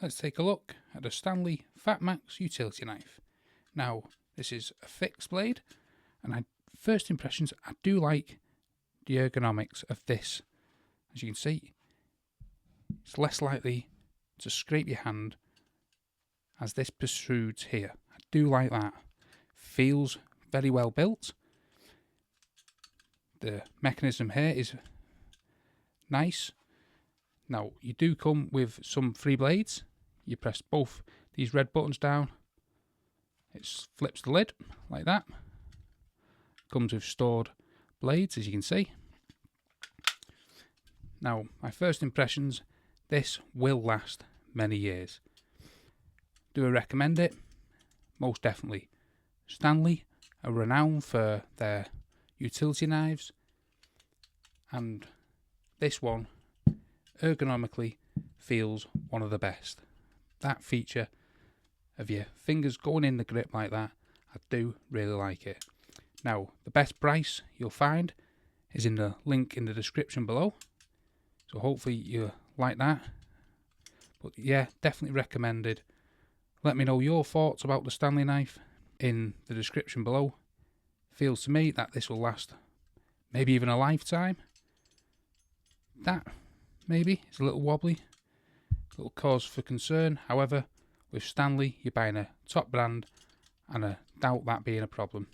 let's take a look at a Stanley FATMAX utility knife. Now, this is a fixed blade, and first impressions, I do like the ergonomics of this. As you can see, it's less likely to scrape your hand as this protrudes here. I do like that. Feels very well built. The mechanism here is nice. Now, you do come with some free blades. You press both these red buttons down. It flips the lid like that. Comes with stored blades, as you can see. Now, my first impressions, this will last many years. Do I recommend it? Most definitely. Stanley are renowned for their utility knives, and this one ergonomically feels one of the best. That feature of your fingers going in the grip like that, I do really like it. Now, the best price you'll find is in the link in the description below, so hopefully you like that. But yeah, definitely recommended. Let me know your thoughts about the Stanley knife in the description below. Feels to me that this will last maybe even a lifetime. That maybe is a little wobbly, a little cause for concern. However, with Stanley, you're buying a top brand, and I doubt that being a problem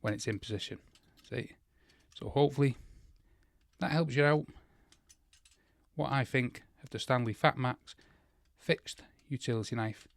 when it's in position. See? So hopefully that helps you out. What I think of the Stanley FATMAX fixed utility knife